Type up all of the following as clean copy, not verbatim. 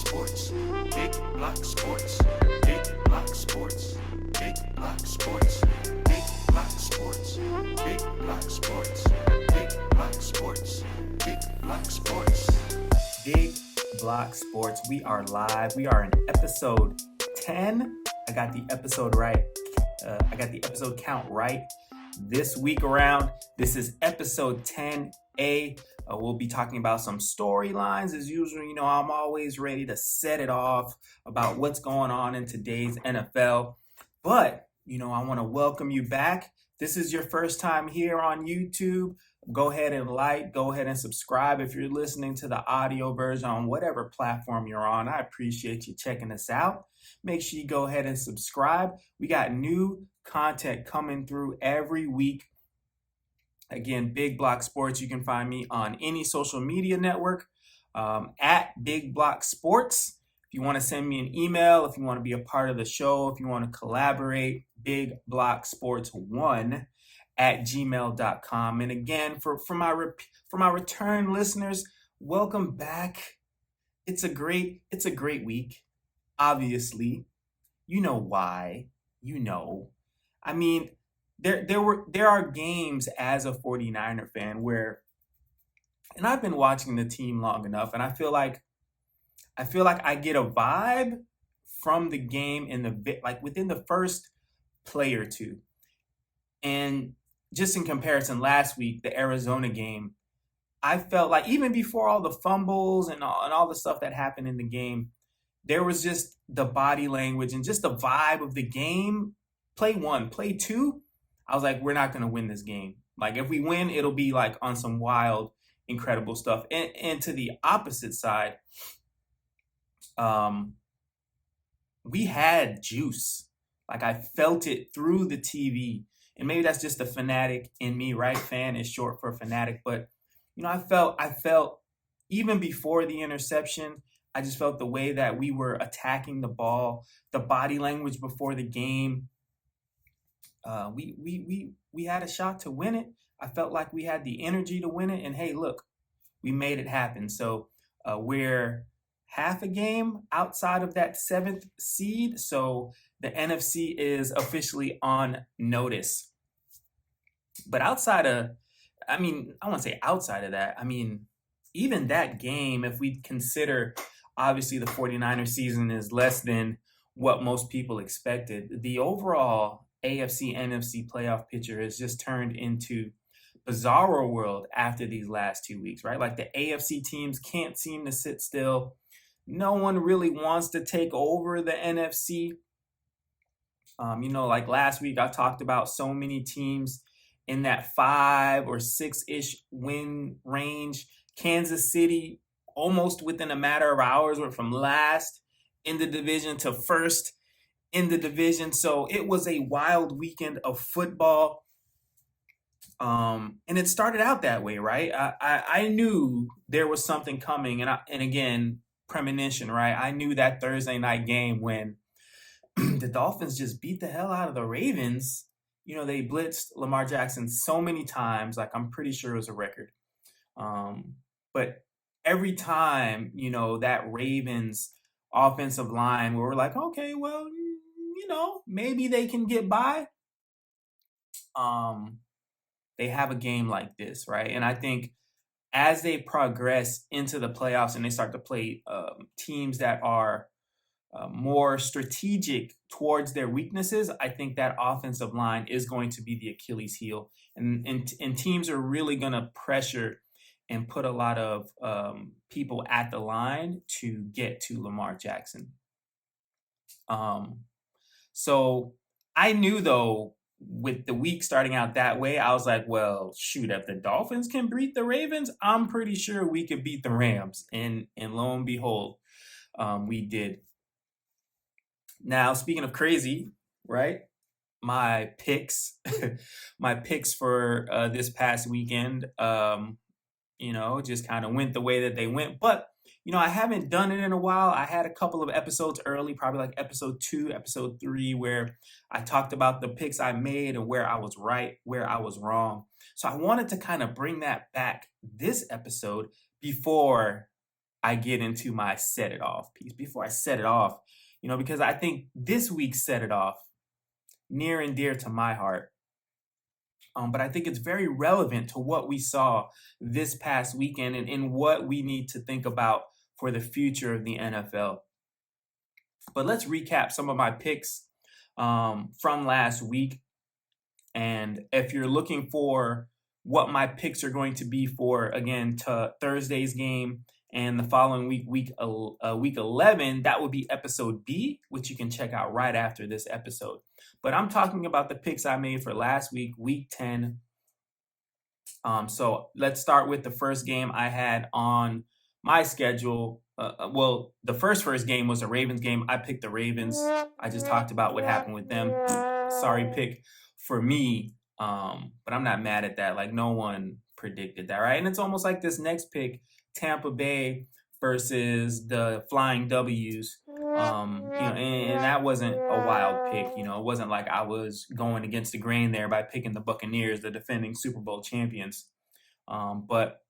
Sports. Big Block Sports. Big Block Sports. Big Block Sports. Big Block Sports. Big Block Sports. Big Block Sports. Big Block Sports. Big Block Sports. We are live. We are in episode 10. I got the episode right. I got the episode count right this week around. This is episode 10A. We'll be talking about some storylines as usual. You know, I'm always ready to set it off about what's going on in today's NFL. But, you know, I want to welcome you back. This is your first time here on YouTube. Go ahead and like, go ahead and subscribe if you're listening to the audio version on whatever platform you're on. I appreciate you checking us out. Make sure you go ahead and subscribe. We got new content coming through every week. Again, Big Block Sports. You can find me on any social media network at Big Block Sports. If you want to send me an email, if you want to be a part of the show, if you want to collaborate, bigblocksports1@gmail.com. And again, for my return listeners, welcome back. It's a great week. Obviously, you know why. You know, I mean, there are games as a 49er fan where, and I've been watching the team long enough, and I feel like I get a vibe from the game within the first play or two. And just in comparison, last week, the Arizona game, I felt like even before all the fumbles and all the stuff that happened in the game, there was just the body language and just the vibe of the game. Play one, play two, I was like, we're not going to win this game. Like, if we win, it'll be like on some wild, incredible stuff. And to the opposite side, we had juice. Like, I felt it through the TV. And maybe that's just the fanatic in me, right? Fan is short for fanatic. But, you know, I felt even before the interception, I just felt the way that we were attacking the ball, the body language before the game. We had a shot to win it. I felt like we had the energy to win it. And hey, look, we made it happen. So we're half a game outside of that 7th seed. So the NFC is officially on notice. But I want to say outside of that, I mean, even that game, if we consider, obviously the 49er season is less than what most people expected, the overall AFC, NFC playoff picture has just turned into bizarro world after these last 2 weeks, right? Like, the AFC teams can't seem to sit still. No one really wants to take over the NFC. You know, like last week, I talked about so many teams in that 5 or 6-ish win range. Kansas City, almost within a matter of hours, went from last in the division to first in the division. So it was a wild weekend of football. And it started out that way, right? I knew there was something coming, and again, premonition, right? I knew that Thursday night game when the Dolphins just beat the hell out of the Ravens. You know, they blitzed Lamar Jackson so many times, like I'm pretty sure it was a record. But every time, you know, that Ravens offensive line, where we're like, okay, well, you know, maybe they can get by. They have a game like this, right? And I think as they progress into the playoffs and they start to play teams that are more strategic towards their weaknesses, I think that offensive line is going to be the Achilles heel. And teams are really going to pressure and put a lot of people at the line to get to Lamar Jackson. So I knew, though, with the week starting out that way, I was like, well, shoot, if the Dolphins can beat the Ravens, I'm pretty sure we could beat the Rams. And lo and behold, we did. Now, speaking of crazy, right? My picks for this past weekend, you know, just kind of went the way that they went. But, you know, I haven't done it in a while. I had a couple of episodes early, probably like episode 2, episode 3, where I talked about the picks I made and where I was right, where I was wrong. So I wanted to kind of bring that back this episode before I get into my set it off piece. Before I set it off, because I think this week set it off near and dear to my heart. But I think it's very relevant to what we saw this past weekend and what we need to think about for the future of the NFL. But let's recap some of my picks from last week. And if you're looking for what my picks are going to be for, again, to Thursday's game and the following week, week 11, that would be episode B, which you can check out right after this episode. But I'm talking about the picks I made for last week, week 10. So let's start with the first game I had on my schedule. Well, the first game was a Ravens game. I picked the Ravens. I just talked about what happened with them. Sorry pick for me, but I'm not mad at that. Like, no one predicted that, right? And it's almost like this next pick, Tampa Bay versus the Flying W's. And that wasn't a wild pick. It wasn't like I was going against the grain there by picking the Buccaneers, the defending Super Bowl champions. But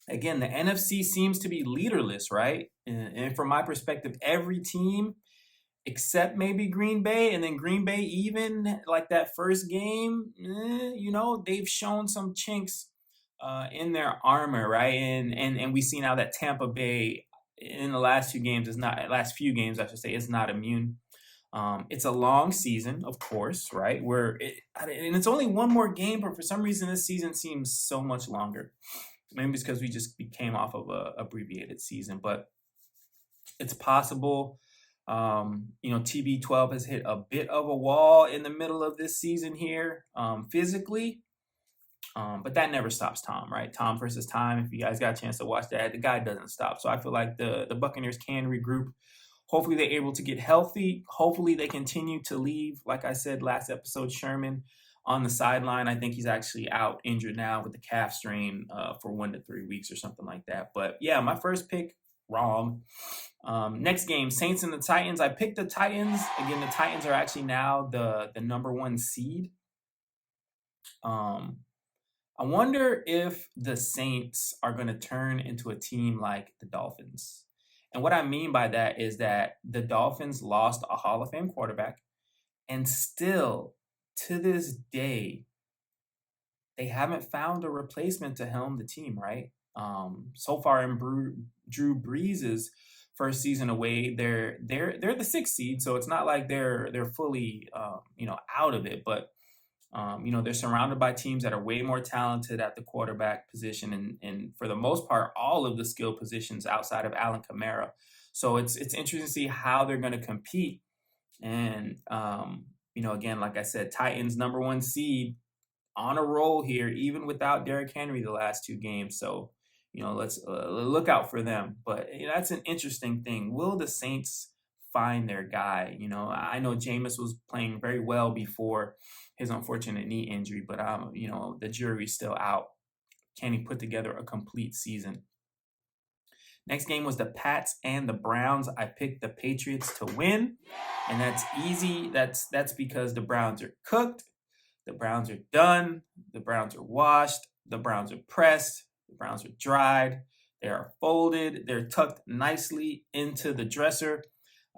again, the NFC seems to be leaderless, right? And from my perspective, every team except maybe Green Bay, and then Green Bay, even like that first game, they've shown some chinks in their armor, right? And we see now that Tampa Bay in the last few games, I should say, is not immune. It's a long season, of course, right? And it's only one more game, but for some reason this season seems so much longer. Maybe it's because we just came off of a abbreviated season, but it's possible. TB12 has hit a bit of a wall in the middle of this season here, physically. But that never stops Tom, right? Tom versus time. If you guys got a chance to watch that, the guy doesn't stop. So I feel like the Buccaneers can regroup. Hopefully they're able to get healthy. Hopefully they continue to leave, like I said last episode, Sherman on the sideline. I think he's actually out injured now with the calf strain for 1 to 3 weeks or something like that. But yeah, my first pick, wrong. Next game, Saints and the Titans. I picked the Titans. Again, the Titans are actually now the number 1 seed. I wonder if the Saints are going to turn into a team like the Dolphins. And what I mean by that is that the Dolphins lost a Hall of Fame quarterback, and still to this day, they haven't found a replacement to helm the team, right? So far in Drew Brees' first season away, they're the 6th seed, so it's not like they're fully out of it, but they're surrounded by teams that are way more talented at the quarterback position, and for the most part, all of the skill positions outside of Alvin Kamara. So it's interesting to see how they're going to compete. And again, like I said, Titans number 1 seed on a roll here, even without Derrick Henry the last 2 games. So let's look out for them. But that's an interesting thing. Will the Saints find their guy? I know Jameis was playing very well before his unfortunate knee injury, but the jury's still out. Can he put together a complete season? Next game was the Pats and the Browns. I picked the Patriots to win, and that's easy. That's because the Browns are cooked. The Browns are done. The Browns are washed. The Browns are pressed. The Browns are dried. They are folded. They're tucked nicely into the dresser,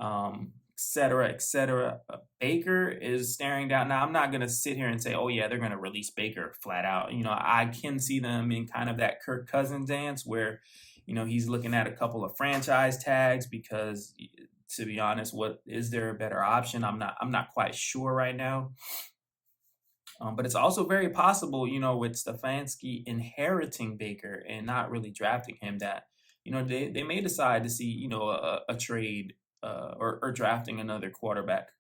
etc., etc. Baker is staring down. Now, I'm not going to sit here and say, oh, yeah, they're going to release Baker flat out. I can see them in kind of that Kirk Cousins dance where, he's looking at a couple of franchise tags because, to be honest, is there a better option? I'm not quite sure right now. But it's also very possible, with Stefanski inheriting Baker and not really drafting him, that, they may decide to see, a trade or drafting another quarterback.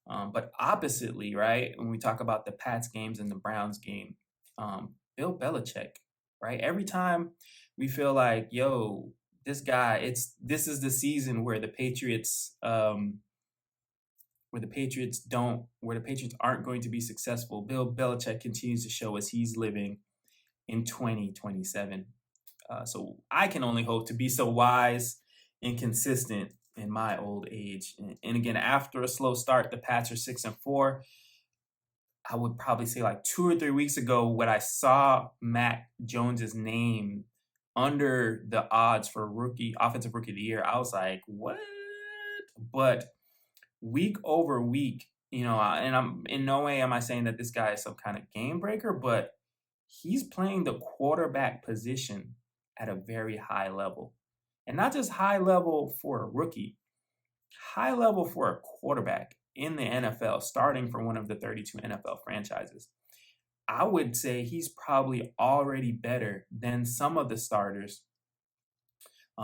But oppositely, right, when we talk about the Pats games and the Browns game, Bill Belichick, right? Every time we feel like, this guy, this is the season where the Patriots aren't going to be successful. Bill Belichick continues to show us he's living in 2027. So I can only hope to be so wise and consistent in my old age. And again, after a slow start, the Pats are 6-4. I would probably say like 2 or 3 weeks ago, when I saw Mac Jones's name under the odds for offensive rookie of the year. I was like, what? But week over week, and I'm in no way am I saying that this guy is some kind of game breaker, but he's playing the quarterback position at a very high level. And not just high level for a rookie, high level for a quarterback in the NFL, starting for one of the 32 NFL franchises. I would say he's probably already better than some of the starters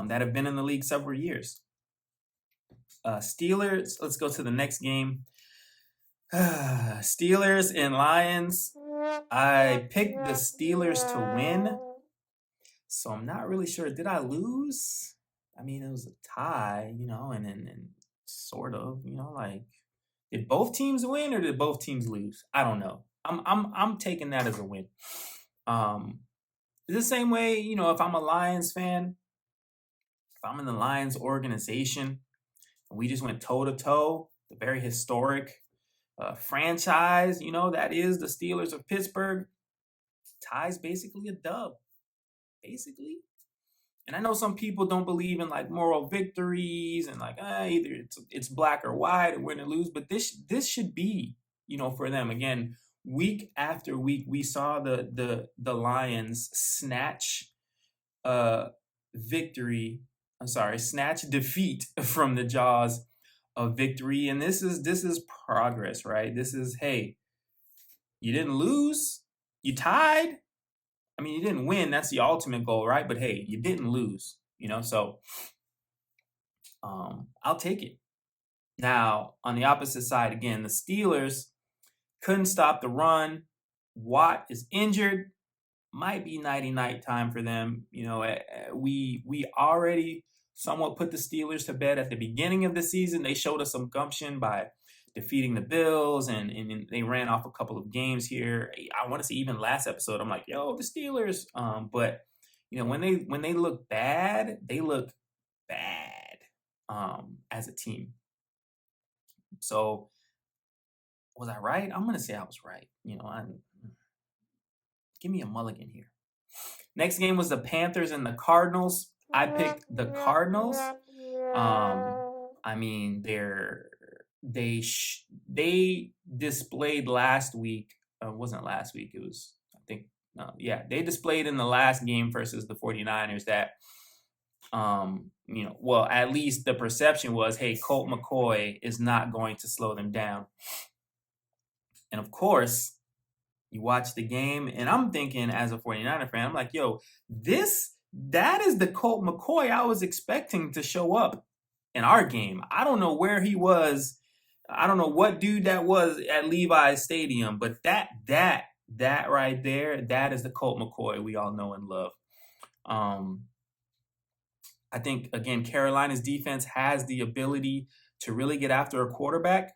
that have been in the league several years. Steelers, let's go to the next game. Steelers and Lions. I picked the Steelers to win, so I'm not really sure. Did I lose? I mean, it was a tie, and sort of, like, did both teams win or did both teams lose? I don't know. I'm taking that as a win. It's the same way, if I'm a Lions fan, if I'm in the Lions organization, and we just went toe to toe, the very historic franchise, that is the Steelers of Pittsburgh. Tie's basically a dub, basically. And I know some people don't believe in like moral victories and like either it's black or white or win or lose, but this should be, for them. Again, week after week, we saw the Lions snatch snatch defeat from the jaws of victory. And this is progress, right? This is, hey, you didn't lose, you tied. I mean, you didn't win. That's the ultimate goal, right? But hey, you didn't lose, so I'll take it. Now, on the opposite side, again, the Steelers couldn't stop the run. Watt is injured. Might be nighty-night time for them. We already somewhat put the Steelers to bed at the beginning of the season. They showed us some gumption by defeating the Bills, and they ran off a couple of games here. I want to say even last episode, I'm like, yo, the Steelers. But when they look bad, they look bad as a team. So was I right? I'm gonna say I was right. Give me a mulligan here. Next game was the Panthers and the Cardinals. I picked the Cardinals. I mean, they displayed last week. Wasn't last week. It was, I think, they displayed in the last game versus the 49ers that, well, at least the perception was, hey, Colt McCoy is not going to slow them down. And of course, you watch the game, and I'm thinking as a 49er fan, I'm like, yo, that is the Colt McCoy I was expecting to show up in our game. I don't know where he was. I don't know what dude that was at Levi's Stadium, but that right there, that is the Colt McCoy we all know and love. I think, again, Carolina's defense has the ability to really get after a quarterback.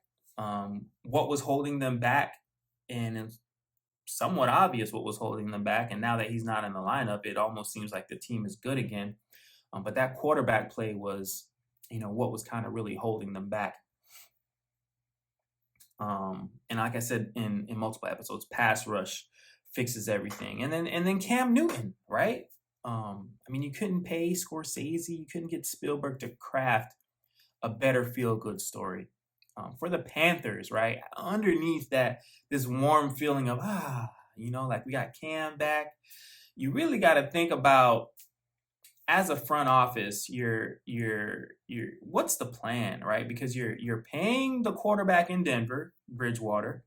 What was holding them back, and it's somewhat obvious what was holding them back, and now that he's not in the lineup, it almost seems like the team is good again. But that quarterback play was, what was kind of really holding them back. And like I said in multiple episodes, pass rush fixes everything. And then Cam Newton, right? I mean, you couldn't pay Scorsese, you couldn't get Spielberg to craft a better feel-good story. For the Panthers, right? Underneath that, this warm feeling of, like we got Cam back. You really got to think about, as a front office, you're what's the plan, right? Because you're paying the quarterback in Denver, Bridgewater.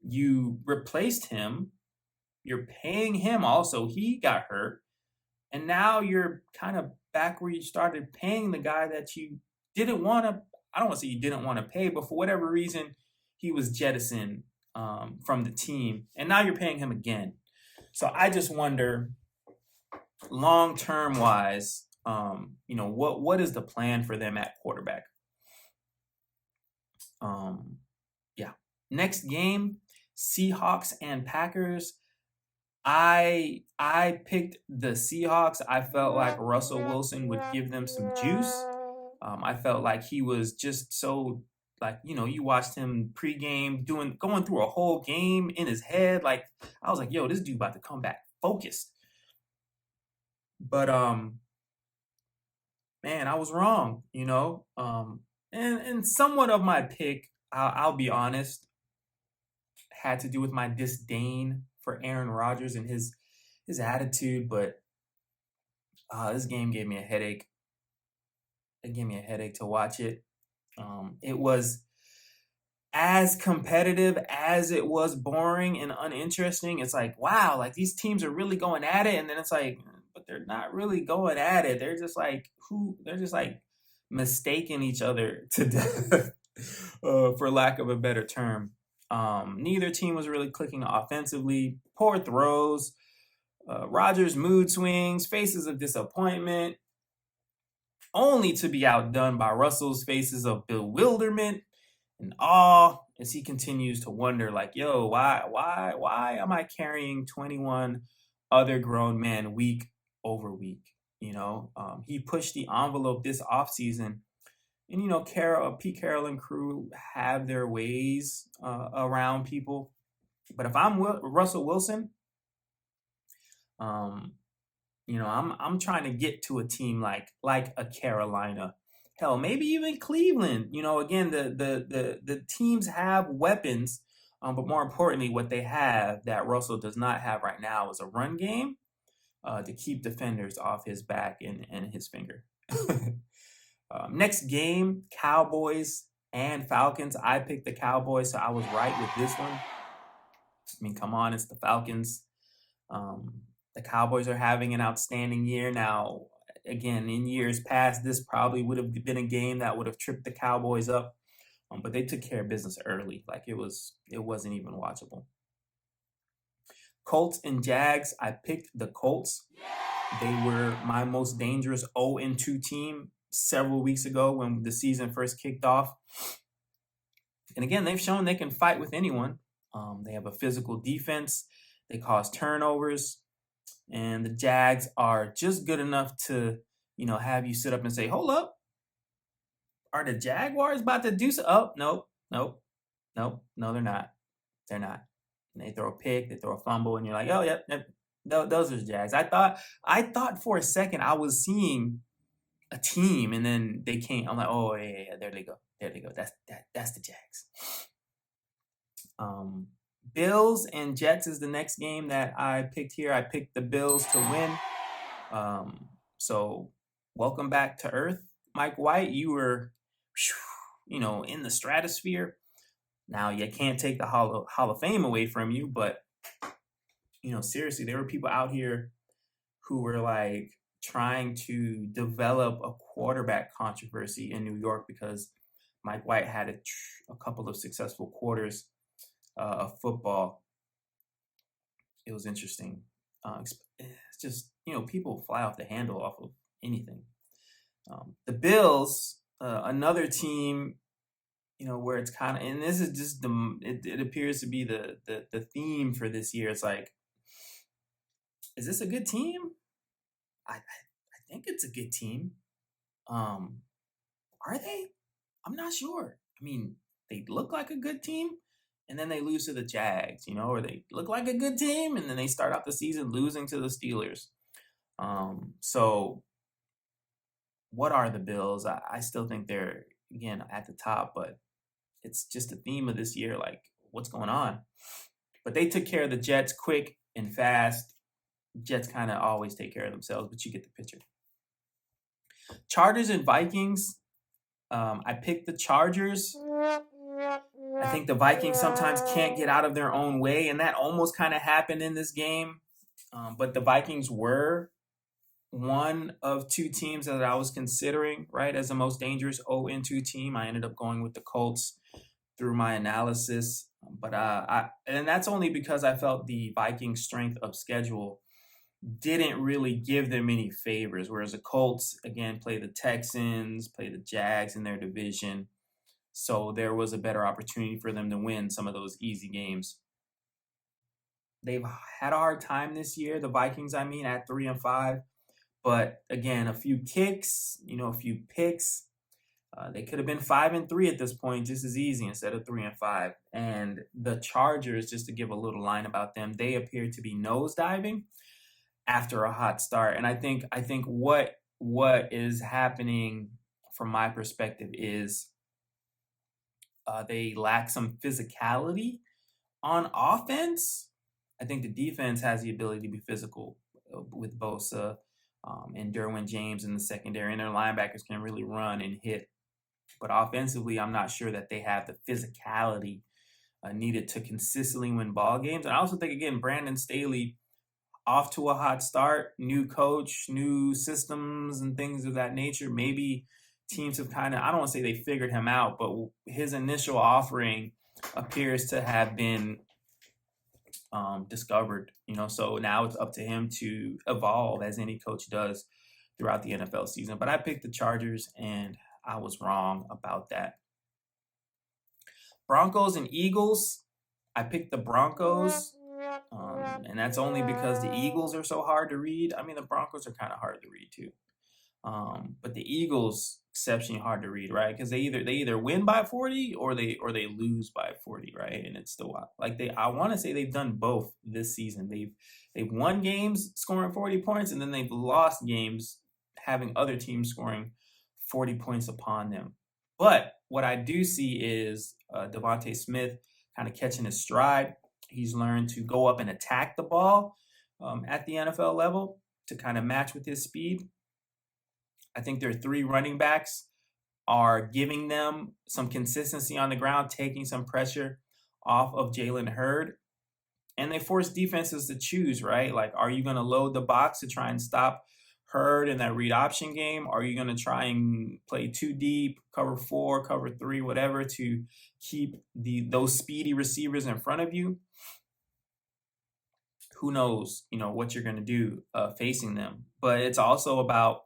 You replaced him. You're paying him also. He got hurt. And now you're kind of back where you started paying the guy that you didn't want to, I don't want to say you didn't want to pay, but for whatever reason, he was jettisoned from the team. And now you're paying him again. So I just wonder, long-term wise, what is the plan for them at quarterback? Next game, Seahawks and Packers. I picked the Seahawks. I felt like Russell Wilson would give them some juice. I felt like he was just so, like, you watched him pregame going through a whole game in his head. Like, I was like, yo, this dude about to come back focused. But man, I was wrong, you know. And somewhat of my pick, I'll be honest, had to do with my disdain for Aaron Rodgers and his attitude. But this game gave me a headache. It gave me a headache to watch it. It was as competitive as it was boring and uninteresting. It's like, wow, like these teams are really going at it, and then it's like, but they're not really going at it. They're just like they're just like mistaking each other to death, for lack of a better term. Neither team was really clicking offensively. Poor throws, Rodgers' mood swings, faces of disappointment, only to be outdone by Russell's faces of bewilderment and awe as he continues to wonder, like, yo, why am I carrying 21 other grown men week over week? He pushed the envelope this offseason. And, Pete Carroll and crew have their ways around people. But if I'm Russell Wilson, um, I'm trying to get to a team like a Carolina, hell, maybe even Cleveland. Again, the teams have weapons, but more importantly, what they have that Russell does not have right now is a run game to keep defenders off his back and his finger. Next game, Cowboys and Falcons. I picked the Cowboys, so I was right with this one. I mean, come on, it's the Falcons. The Cowboys are having an outstanding year. Now, again, in years past, this probably would have been a game that would have tripped the Cowboys up, but they took care of business early. Like it wasn't even watchable. Colts and Jags. I picked the Colts. They were my most dangerous 0-2 team several weeks ago when the season first kicked off. And again, they've shown they can fight with anyone. They have a physical defense. They cause turnovers. And the Jags are just good enough to, have you sit up and say, hold up. Are the Jaguars about to do so? Oh, nope. No, they're not. They're not. And they throw a pick, they throw a fumble, and you're like, oh, yep. Those are the Jags. I thought for a second I was seeing a team, and then they came. I'm like, oh yeah, there they go. That's the Jags. Bills and Jets is the next game that I picked here. I picked the Bills to win. So welcome back to Earth, Mike White. You were, in the stratosphere. Now you can't take the Hall of Fame away from you, but seriously, there were people out here who were like trying to develop a quarterback controversy in New York because Mike White had a couple of successful quarters of football. It was interesting. It's just, people fly off the handle off of anything. The Bills, another team, where it's kind of, and this is just it appears to be the theme for this year. It's like, is this a good team? I think it's a good team. Are they? I'm not sure. I mean, they look like a good team, and then they lose to the Jags, or they look like a good team, and then they start out the season losing to the Steelers. So what are the Bills? I still think they're, again, at the top, but it's just a theme of this year, like, what's going on? But they took care of the Jets quick and fast. Jets kind of always take care of themselves, but you get the picture. Chargers and Vikings. I picked the Chargers. I think the Vikings sometimes can't get out of their own way, and that almost kind of happened in this game. But the Vikings were one of two teams that I was considering, right, as the most dangerous 0-2 team. I ended up going with the Colts through my analysis. But and that's only because I felt the Vikings' strength of schedule didn't really give them any favors, whereas the Colts, again, play the Texans, play the Jags in their division. So there was a better opportunity for them to win some of those easy games. They've had a hard time this year, the Vikings, at 3-5. But again, a few kicks, a few picks. They could have been 5-3 at this point, just as easy, instead of 3-5. And the Chargers, just to give a little line about them, they appear to be nosediving. after a hot start. And I think what is happening from my perspective is they lack some physicality on offense. I think the defense has the ability to be physical with Bosa and Derwin James in the secondary, and their linebackers can really run and hit. But offensively, I'm not sure that they have the physicality needed to consistently win ball games. And I also think, again, Brandon Staley off to a hot start, new coach, new systems, and things of that nature. Maybe teams have kind of, I don't want to say they figured him out, but his initial offering appears to have been discovered, so now it's up to him to evolve as any coach does throughout the NFL season. But I picked the Chargers and I was wrong about that. Broncos and Eagles. I picked the Broncos, and that's only because the Eagles are so hard to read. I mean, the Broncos are kind of hard to read too, but the Eagles exceptionally hard to read, right? Because they either win by 40 or they lose by 40, right? And it's still like I want to say they've done both this season. They've won games scoring 40 points, and then they've lost games having other teams scoring 40 points upon them. But what I do see is Devontae Smith kind of catching his stride. He's learned to go up and attack the ball at the NFL level to kind of match with his speed. I think their three running backs are giving them some consistency on the ground, taking some pressure off of Jalen Hurd. And they force defenses to choose, right? Like, are you going to load the box to try and stop Hurd in that read option game? Are you going to try and play too deep, cover 4, cover 3, whatever, to keep those speedy receivers in front of you? Who knows, what you're going to do facing them. But it's also about,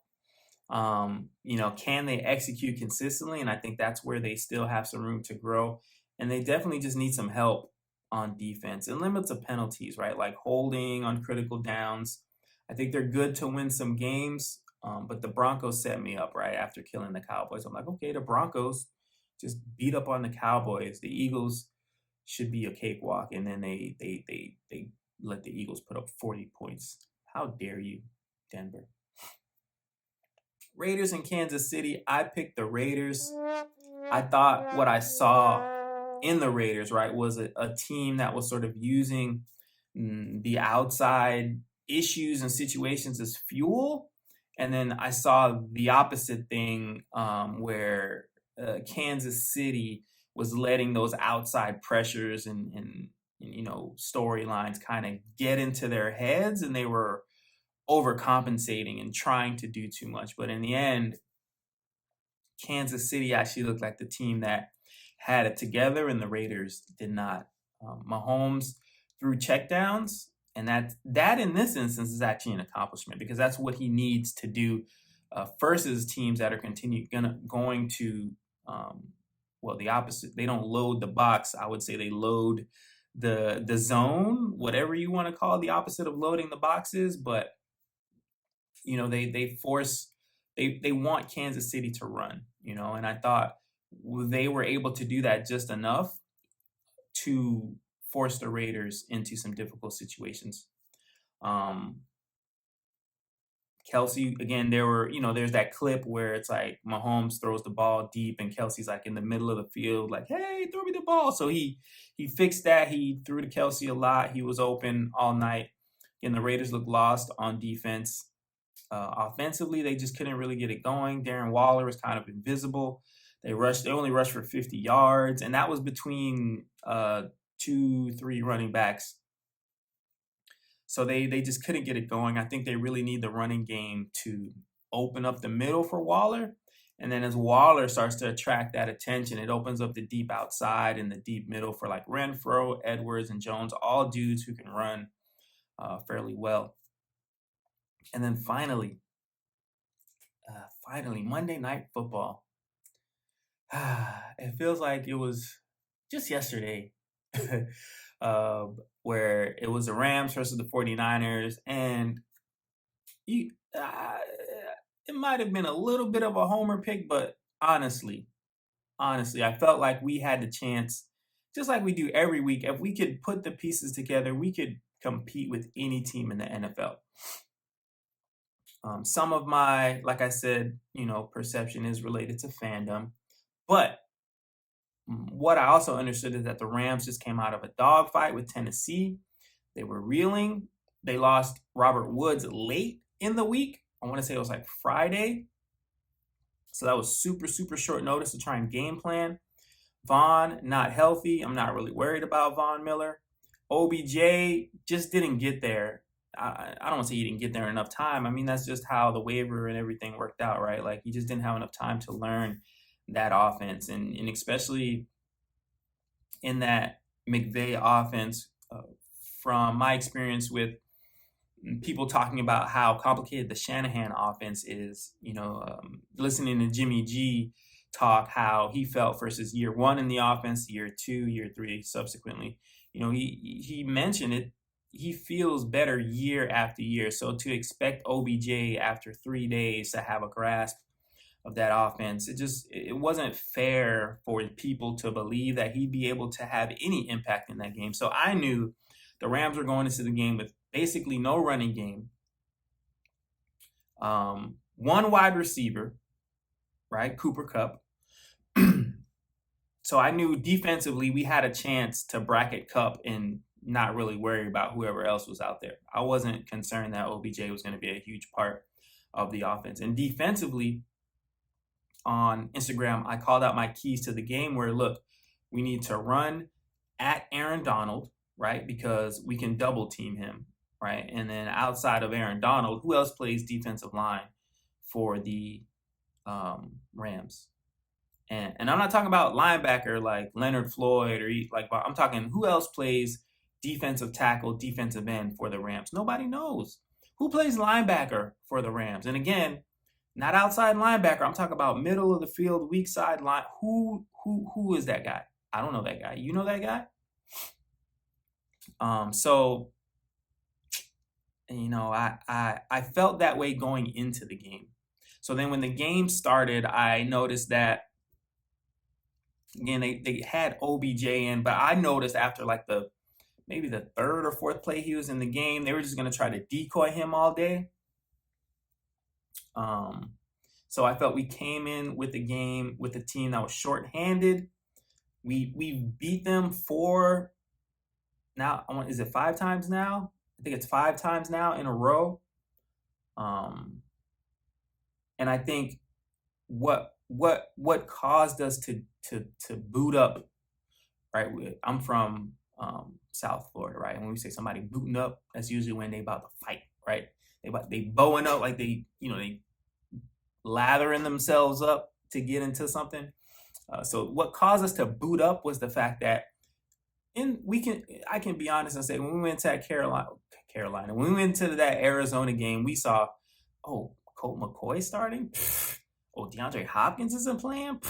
can they execute consistently? And I think that's where they still have some room to grow. And they definitely just need some help on defense and limits of penalties, right? Like holding on critical downs. I think they're good to win some games, but the Broncos set me up, right, after killing the Cowboys. I'm like, okay, the Broncos just beat up on the Cowboys. The Eagles should be a cakewalk, and then they let the Eagles put up 40 points. How dare you, Denver? Raiders in Kansas City. I picked the Raiders. I thought what I saw in the Raiders, right, was a team that was sort of using the outside issues and situations as fuel. And then I saw the opposite thing where Kansas City was letting those outside pressures and storylines kind of get into their heads, and they were overcompensating and trying to do too much. But in the end, Kansas City actually looked like the team that had it together, and the Raiders did not. Mahomes threw checkdowns, and that in this instance is actually an accomplishment because that's what he needs to do versus teams that are going to the opposite. They don't load the box. I would say they load the zone, whatever you want to call the opposite of loading the boxes. But they want Kansas City to run, and I thought they were able to do that just enough to force the Raiders into some difficult situations. Kelsey, again, there's that clip where it's like Mahomes throws the ball deep and Kelsey's like in the middle of the field, like, hey, throw me the ball. So he fixed that. He threw to Kelsey a lot. He was open all night. And the Raiders looked lost on defense. Offensively, they just couldn't really get it going. Darren Waller was kind of invisible. They only rushed for 50 yards, and that was between 2-3 running backs. So they just couldn't get it going. I think they really need the running game to open up the middle for Waller. And then as Waller starts to attract that attention, it opens up the deep outside and the deep middle for like Renfro, Edwards, and Jones, all dudes who can run fairly well. And then finally, Monday Night Football. It feels like it was just yesterday where it was the Rams versus the 49ers. And it might have been a little bit of a homer pick, but honestly, I felt like we had the chance, just like we do every week. If we could put the pieces together, we could compete with any team in the NFL. Some of my, like I said, perception is related to fandom. But what I also understood is that the Rams just came out of a dogfight with Tennessee. They were reeling. They lost Robert Woods late in the week. I want to say it was like Friday. So that was super, super short notice to try and game plan. Vaughn, not healthy. I'm not really worried about Von Miller. OBJ just didn't get there. I don't want to say he didn't get there enough time. I mean, that's just how the waiver and everything worked out, right? Like, he just didn't have enough time to learn that offense. And especially in that McVay offense, from my experience with people talking about how complicated the Shanahan offense is, listening to Jimmy G talk how he felt versus year one in the offense, year two, year three, subsequently. He mentioned it. He feels better year after year. So to expect OBJ after 3 days to have a grasp of that offense, it wasn't fair for people to believe that he'd be able to have any impact in that game. So I knew the Rams were going into the game with basically no running game, one wide receiver, right, Cooper Kupp. So I knew defensively we had a chance to bracket Kupp and not really worry about whoever else was out there. I wasn't concerned that OBJ was going to be a huge part of the offense. And defensively, on Instagram, I called out my keys to the game where, look, we need to run at Aaron Donald, right, because we can double team him, right? And then outside of Aaron Donald, who else plays defensive line for the Rams? And I'm not talking about linebacker like Leonard Floyd I'm talking who else plays defensive tackle, defensive end for the Rams. Nobody knows. Who plays linebacker for the Rams? And again, not outside linebacker. I'm talking about middle of the field, weak side line. Who is that guy? I don't know that guy. You know that guy? So I felt that way going into the game. So then when the game started, I noticed that, again, they had OBJ in, but I noticed after like maybe the third or fourth play he was in the game, they were just going to try to decoy him all day. So I felt we came in with the game with a team that was shorthanded. We beat them is it 5 times now? I think it's 5 times now in a row. And I think what caused us to boot up, right? I'm from South Florida, right? And when we say somebody booting up, that's usually when they about to fight, right? They bowing up, like they lathering themselves up to get into something. So what caused us to boot up was the fact that I can be honest and say when we went to that Carolina, when we went to that Arizona game, we saw, Colt McCoy starting. DeAndre Hopkins isn't playing.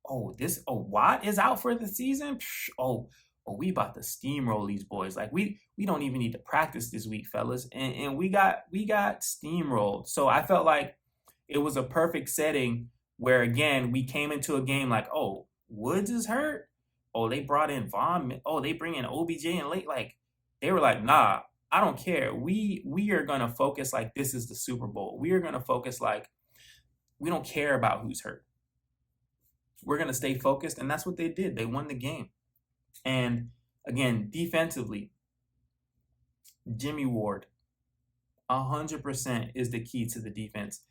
Watt is out for the season. We about to steamroll these boys. Like we don't even need to practice this week, fellas. And we got steamrolled. So I felt like it was a perfect setting where, again, we came into a game like, Woods is hurt. They brought in Vaughn. They bring in OBJ in late. Like, they were like, nah, I don't care. We are going to focus like this is the Super Bowl. We are going to focus like we don't care about who's hurt. We're going to stay focused. And that's what they did. They won the game. And again, defensively, Jimmy Ward, 100% is the key to the defense.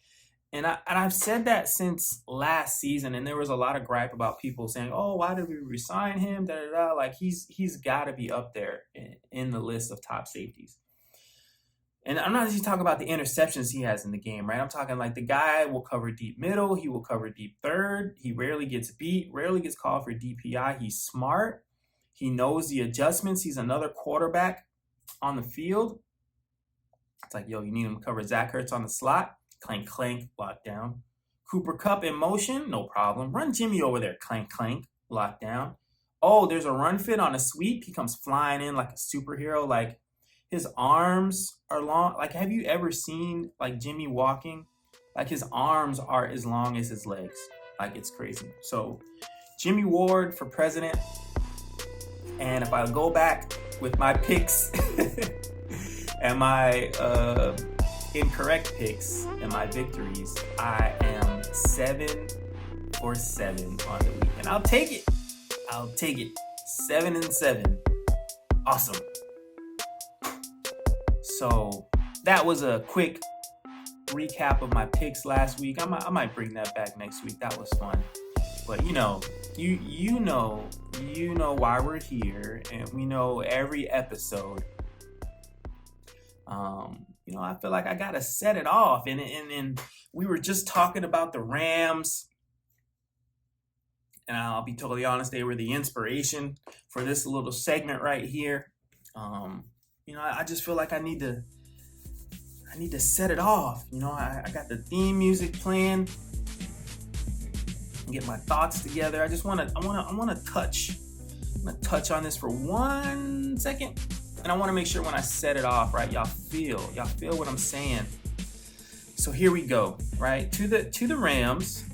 And I've said that since last season, and there was a lot of gripe about people saying, why did we resign him? Like he's got to be up there in the list of top safeties. And I'm not just talking about the interceptions he has in the game, right? I'm talking like the guy will cover deep middle. He will cover deep third. He rarely gets beat, rarely gets called for DPI. He's smart. He knows the adjustments. He's another quarterback on the field. It's like, you need him to cover Zach Ertz on the slot. Clank, clank, lock down. Cooper Kupp in motion, no problem. Run Jimmy over there. Clank, clank, lock down. There's a run fit on a sweep. He comes flying in like a superhero. Like, his arms are long. Like, have you ever seen, like, Jimmy walking? Like, his arms are as long as his legs. Like, it's crazy. So, Jimmy Ward for president. And if I go back with my picks and my incorrect picks and my victories, I am 7 for 7 on the week. And I'll take it. 7 and 7. Awesome. So that was a quick recap of my picks last week. I might bring that back next week. That was fun. But you know why we're here, and we know every episode. I feel like I gotta set it off, and we were just talking about the Rams, and I'll be totally honest, they were the inspiration for this little segment right here. I just feel like I need to set it off. I got the theme music playing, get my thoughts together. I want to touch on this for 1 second, and I want to make sure when I set it off, right, y'all feel what I'm saying. So here we go, right, to the Rams,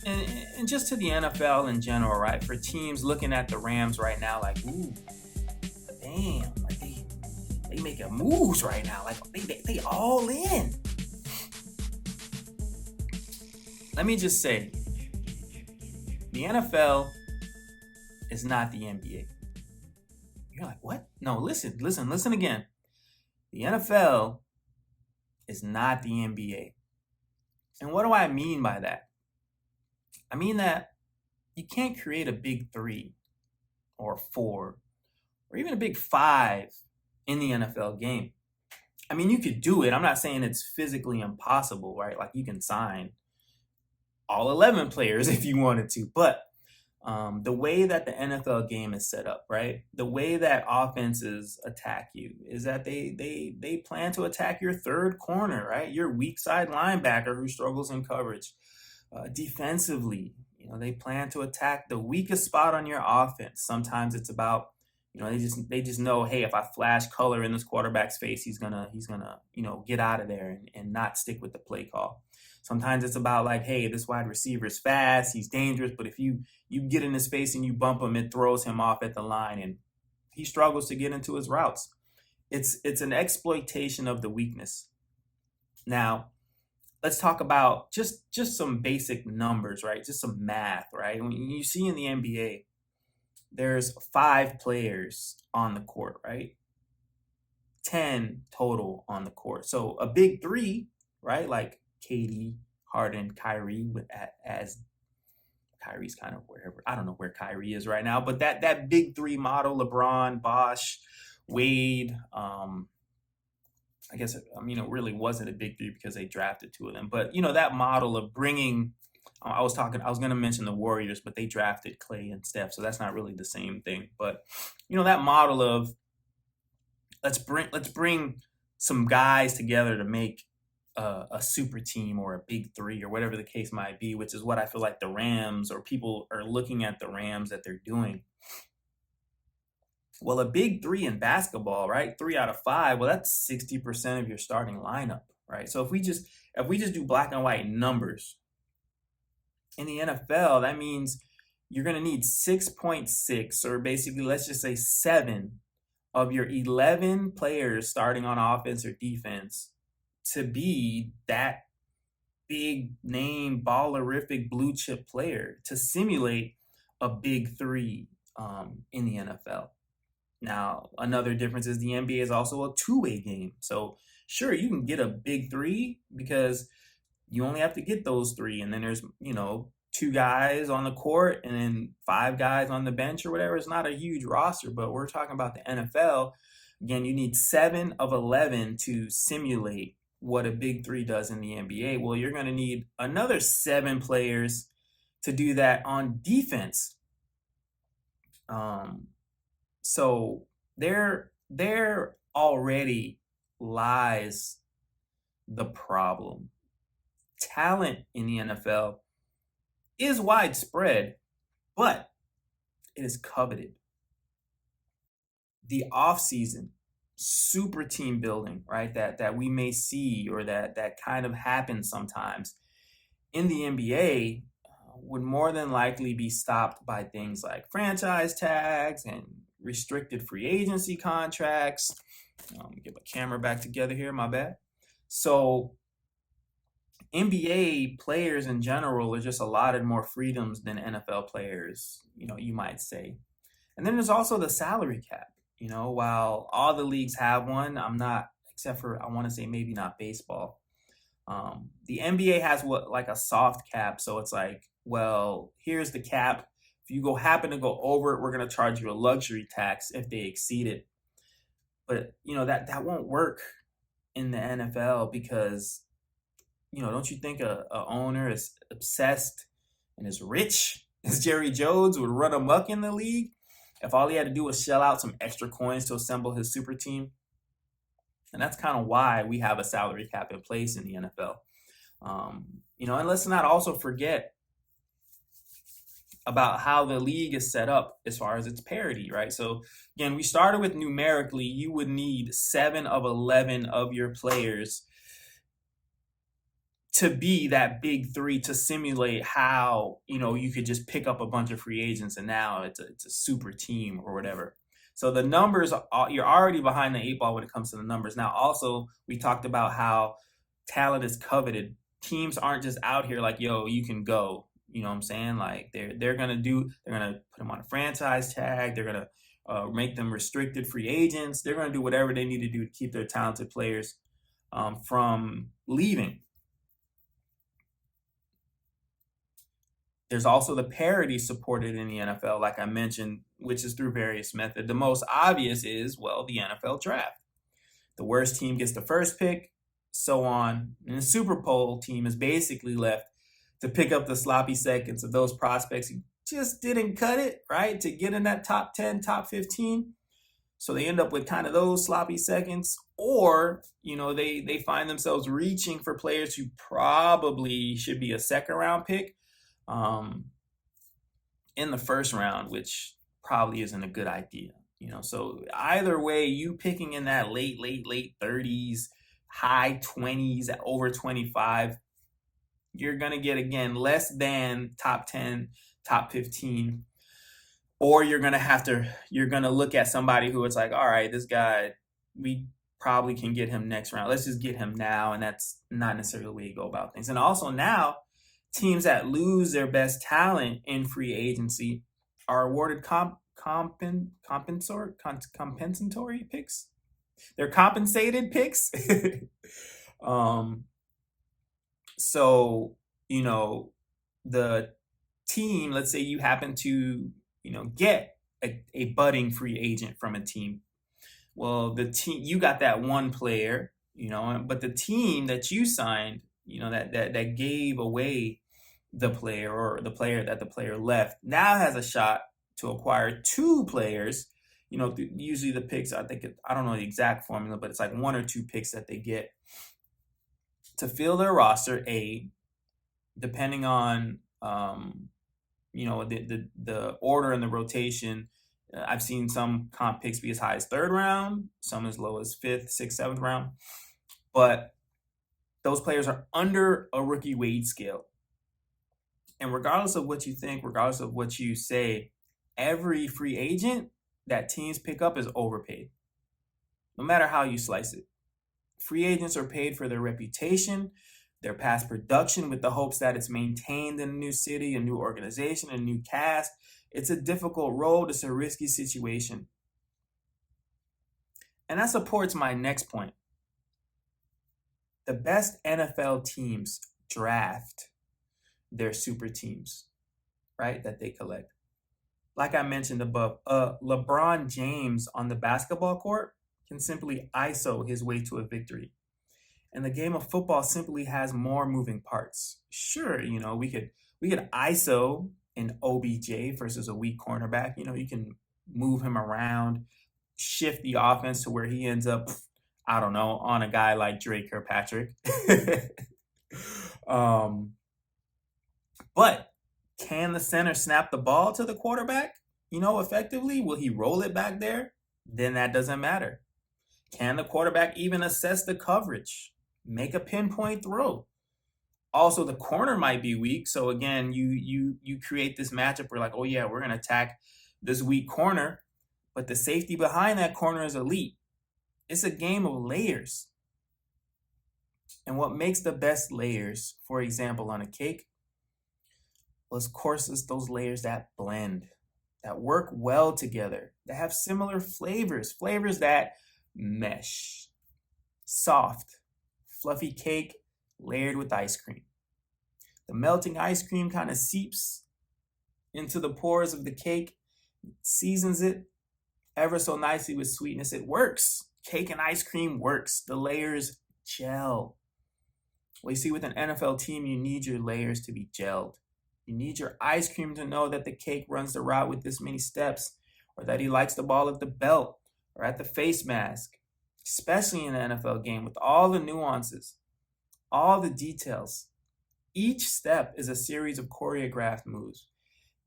and just to the NFL in general, right, for teams looking at the Rams right now, like, ooh, damn, like they making moves right now, like they all in. Let me just say, the NFL is not the NBA. You're like, what? No, listen again. The NFL is not the NBA. And what do I mean by that? I mean that you can't create a big 3 or 4 or even a big 5 in the NFL game. I mean, you could do it. I'm not saying it's physically impossible, right? Like, you can sign all 11 players if you wanted to, but the way that the NFL game is set up, right? The way that offenses attack you is that they plan to attack your third corner, right? Your weak side linebacker who struggles in coverage. Defensively, they plan to attack the weakest spot on your offense. Sometimes it's about, they just know, hey, if I flash color in this quarterback's face, he's gonna get out of there and not stick with the play call. Sometimes it's about like, hey, this wide receiver is fast, he's dangerous, but if you get in his face and you bump him, it throws him off at the line and he struggles to get into his routes. It's an exploitation of the weakness. Now, let's talk about just some basic numbers, right? Just some math, right? When you see in the NBA, there's 5 players on the court, right? 10 total on the court. So a big 3, right? Like KD, Harden, Kyrie, as Kyrie's kind of wherever. I don't know where Kyrie is right now, but that big 3 model, LeBron, Bosh, Wade, I guess, it really wasn't a big 3 because they drafted 2 of them. But, that model of bringing, I was going to mention the Warriors, but they drafted Clay and Steph, so that's not really the same thing. But, that model of let's bring some guys together to make a super team or a big 3 or whatever the case might be, which is what I feel like the Rams, or people are looking at the Rams that they're doing. Well, a big 3 in basketball, right? 3 out of 5. Well, that's 60% of your starting lineup, right? So if we just do black and white numbers in the NFL, that means you're going to need 6.6, or basically, let's just say 7 of your 11 players starting on offense or defense to be that big name, ballerific, blue chip player to simulate a big 3 in the NFL. Now, another difference is the NBA is also a 2-way game. So sure, you can get a big 3 because you only have to get those 3. And then there's, 2 guys on the court and then 5 guys on the bench or whatever. It's not a huge roster, but we're talking about the NFL. Again, you need 7 of 11 to simulate what a big 3 does in the NBA. Well, you're going to need another 7 players to do that on defense. So there already lies the problem. Talent in the NFL is widespread, but it is coveted. The offseason, super team building, right, that we may see, or that kind of happens sometimes in the NBA, would more than likely be stopped by things like franchise tags and restricted free agency contracts. Get my camera back together here, my bad. So NBA players in general are just allotted more freedoms than NFL players, you might say. And then there's also the salary cap. While all the leagues have one, I'm not, except for, I want to say maybe not baseball. The NBA has like a soft cap. So it's like, well, here's the cap. If you happen to go over it, we're going to charge you a luxury tax if they exceed it. But, that won't work in the NFL because, don't you think a owner is obsessed and is rich as Jerry Jones would run amok in the league if all he had to do was shell out some extra coins to assemble his super team? And that's kind of why we have a salary cap in place in the NFL. And let's not also forget about how the league is set up as far as its parity, right? So again, we started with numerically, you would need 7 of 11 of your players to be that big three to simulate how, you could just pick up a bunch of free agents and now it's a super team or whatever. So the numbers, you're already behind the 8 ball when it comes to the numbers. Now, also, we talked about how talent is coveted. Teams aren't just out here like, yo, you can go. You know what I'm saying? Like they're gonna put them on a franchise tag. They're gonna make them restricted free agents. They're gonna do whatever they need to do to keep their talented players from leaving. There's also the parity supported in the NFL, like I mentioned, which is through various methods. The most obvious is, well, the NFL draft. The worst team gets the first pick, so on. And the Super Bowl team is basically left to pick up the sloppy seconds of those prospects who just didn't cut it, right, to get in that top 10, top 15. So they end up with kind of those sloppy seconds, or, they find themselves reaching for players who probably should be a second round pick in the first round, which probably isn't a good idea. So either way, you picking in that late 30s, high 20s, over 25, you're going to get, again, less than top 10, top 15. Or you're going to look at somebody who it's like, all right, this guy, we probably can get him next round. Let's just get him now. And that's not necessarily the way you go about things. And also now, teams that lose their best talent in free agency are awarded compensatory picks. They're compensated picks. So, the team, let's say you happen to, get a budding free agent from a team. Well, the team, you got that one player, but the team that you signed, that gave away the player or the player that the player left now has a shot to acquire 2 players. Usually the picks, I don't know the exact formula, but it's like 1 or 2 picks that they get to fill their roster, depending on the order and the rotation. I've seen some comp picks be as high as 3rd round, some as low as 5th, 6th, 7th round. But those players are under a rookie wage scale. And regardless of what you think, regardless of what you say, every free agent that teams pick up is overpaid, no matter how you slice it. Free agents are paid for their reputation, their past production, with the hopes that it's maintained in a new city, a new organization, a new cast. It's a difficult road. It's a risky situation. And that supports my next point. The best NFL teams draft their super teams, right, that they collect. Like I mentioned above, LeBron James on the basketball court can simply ISO his way to a victory. And the game of football simply has more moving parts. Sure, we could ISO an OBJ versus a weak cornerback. You can move him around, shift the offense to where he ends up, I don't know, on a guy like Drake Kirkpatrick. But can the center snap the ball to the quarterback, effectively? Will he roll it back there? Then that doesn't matter. Can the quarterback even assess the coverage? Make a pinpoint throw? Also, the corner might be weak. So again, you create this matchup where like, oh yeah, we're going to attack this weak corner, but the safety behind that corner is elite. It's a game of layers. And what makes the best layers, for example, on a cake, well, of course, is those layers that blend, that work well together, that have similar flavors, flavors that mesh. Soft, fluffy cake layered with ice cream. The melting ice cream kind of seeps into the pores of the cake, seasons it ever so nicely with sweetness. It works. Cake and ice cream works. The layers gel. Well, you see, with an NFL team, you need your layers to be gelled. You need your ice cream to know that the cake runs the route with this many steps, or that he likes the ball at the belt or at the face mask, especially in an NFL game with all the nuances, all the details. Each step is a series of choreographed moves.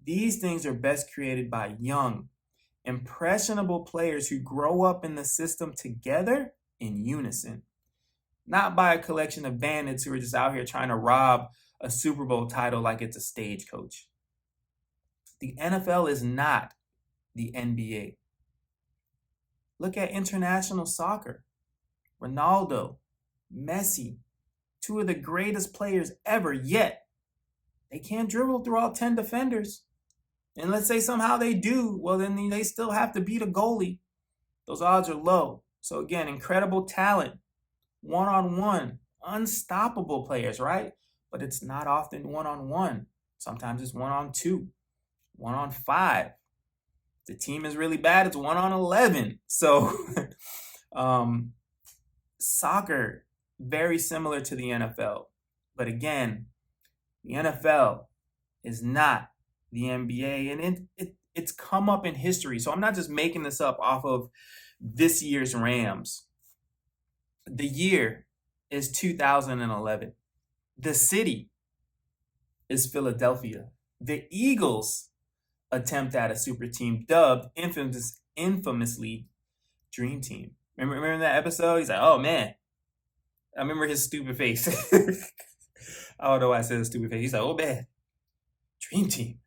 These things are best created by young, impressionable players who grow up in the system together in unison, not by a collection of bandits who are just out here trying to rob a Super Bowl title like it's a stagecoach. The NFL is not the NBA. Look at international soccer. Ronaldo, Messi, two of the greatest players ever, yet they can't dribble through all 10 defenders. And let's say somehow they do, well, then they still have to beat a goalie. Those odds are low. So again, incredible talent, one-on-one, unstoppable players, right? But it's not often one-on-one. Sometimes it's one-on-2, one-on-5. The team is really bad, it's 1-on-11. So soccer, very similar to the NFL. But again, the NFL is not the NBA, and it's come up in history. So I'm not just making this up off of this year's Rams. The year is 2011. The city is Philadelphia. The Eagles attempt at a super team dubbed infamously Dream Team. Remember that episode? He's like, oh man, I remember his stupid face. I don't know why I said stupid face. He's like, oh man, Dream Team.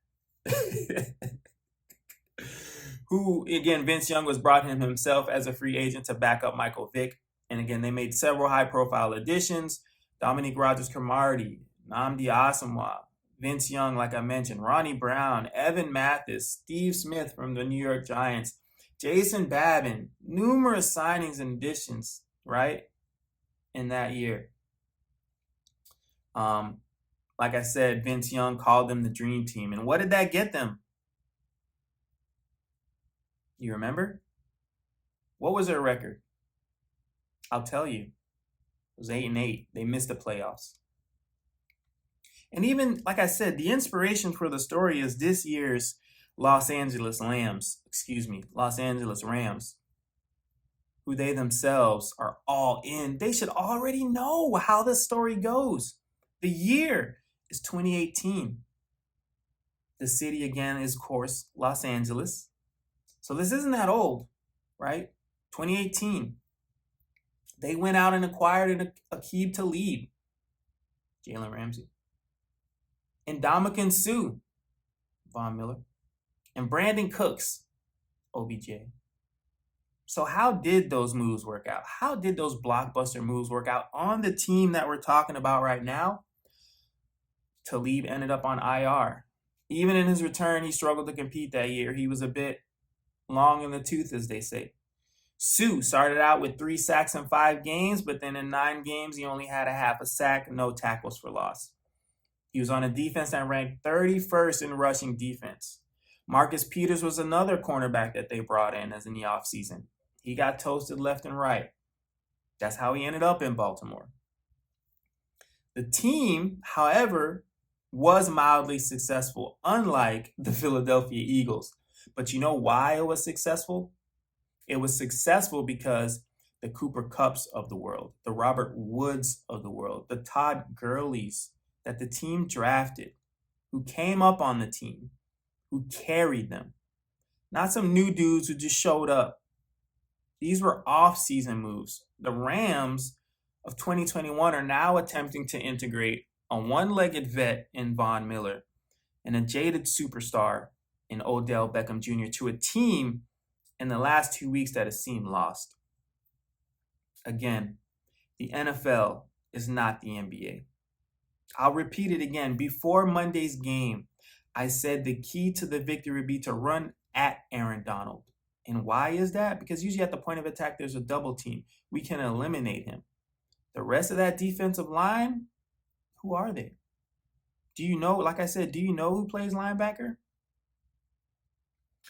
Who, again, Vince Young was brought in himself as a free agent to back up Michael Vick. And again, they made several high-profile additions. Dominique Rodgers-Cromartie, Nnamdi Asomugha, Vince Young, like I mentioned, Ronnie Brown, Evan Mathis, Steve Smith from the New York Giants, Jason Babin, numerous signings and additions, right, in that year. Like I said, Vince Young called them the Dream Team. And what did that get them? You remember? What was their record? I'll tell you. It was 8-8. They missed the playoffs. And even, like I said, the inspiration for the story is this year's Los Angeles Rams, who they themselves are all in. They should already know how this story goes. The year is 2018. The city, again, is, of course, Los Angeles. So this isn't that old, right? 2018. They went out and acquired Aqib Talib, Jalen Ramsey, and Ndamukong Suh, Von Miller, and Brandon Cooks, OBJ. So how did those moves work out? How did those blockbuster moves work out on the team that we're talking about right now? Talib ended up on IR. Even in his return, he struggled to compete that year. He was a bit long in the tooth, as they say. Suh started out with 3 sacks in 5 games, but then in 9 games, he only had a half a sack, no tackles for loss. He was on a defense that ranked 31st in rushing defense. Marcus Peters was another cornerback that they brought in as in the offseason. He got toasted left and right. That's how he ended up in Baltimore. The team, however, was mildly successful, unlike the Philadelphia Eagles. But you know why it was successful? It was successful because the Cooper Kupps of the world, the Robert Woods of the world, the Todd Gurleys that the team drafted, who came up on the team, who carried them. Not some new dudes who just showed up. These were off-season moves. The Rams of 2021 are now attempting to integrate a one-legged vet in Von Miller and a jaded superstar in Odell Beckham Jr. to a team in the last 2 weeks that has seemed lost. Again, the NFL is not the NBA. I'll repeat it again. Before Monday's game, I said the key to the victory would be to run at Aaron Donald. And why is that? Because usually at the point of attack, there's a double team. We can eliminate him. The rest of that defensive line, who are they? Do you know, like I said, do you know who plays linebacker?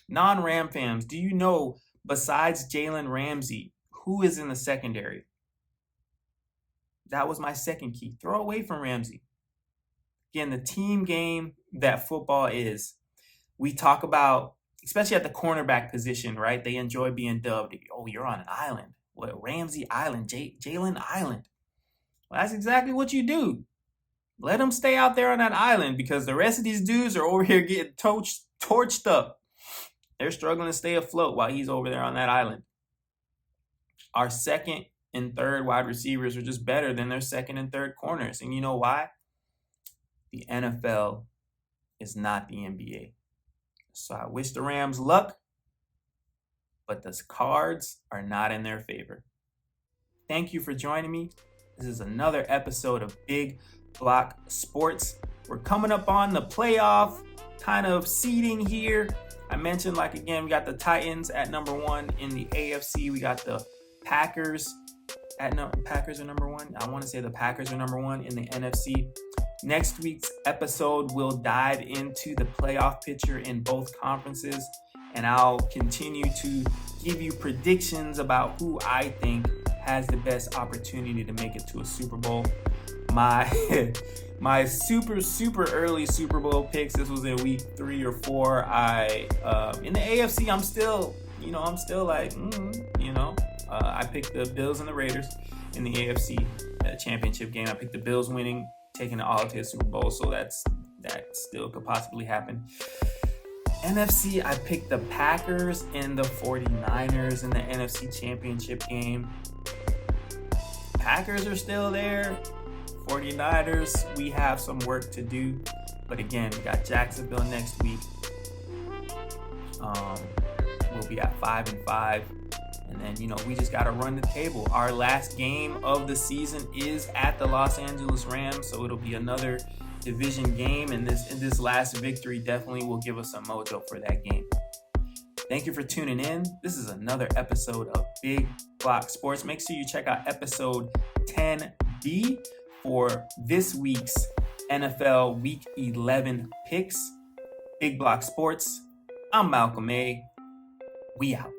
Non-Ram fans, do you know, besides Jalen Ramsey, who is in the secondary? That was my second key. Throw away from Ramsey. Again, the team game that football is. We talk about, especially at the cornerback position, right? They enjoy being dubbed. Oh, you're on an island. What, Ramsey Island, Jalen Island. Well, that's exactly what you do. Let them stay out there on that island because the rest of these dudes are over here getting torched up. They're struggling to stay afloat while he's over there on that island. Our second and third wide receivers are just better than their second and third corners. And you know why? The NFL is not the NBA. So I wish the Rams luck, but the cards are not in their favor. Thank you for joining me. This is another episode of Big Block Sports. We're coming up on the playoff kind of seeding here. I mentioned, like, again, we got the Titans at number 1 in the AFC. We got the Packers Packers are number 1. I want to say the Packers are number 1 in the NFC. Next week's episode will dive into the playoff picture in both conferences, and I'll continue to give you predictions about who I think has the best opportunity to make it to a Super Bowl. My super early Super Bowl picks, this was in week 3 or 4. In the AFC, I'm still like, I picked the Bills and the Raiders in the AFC championship game. I picked the Bills winning, taking it all to the Super Bowl, so that still could possibly happen. NFC, I picked the Packers and the 49ers in the NFC championship game. Packers are still there. 49ers, we have some work to do. But again, we got Jacksonville next week. We'll be at 5-5. And then, we just got to run the table. Our last game of the season is at the Los Angeles Rams, so it'll be another division game. And this last victory definitely will give us some mojo for that game. Thank you for tuning in. This is another episode of Big Block Sports. Make sure you check out episode 10B for this week's NFL Week 11 picks. Big Block Sports. I'm Malcolm A. We out.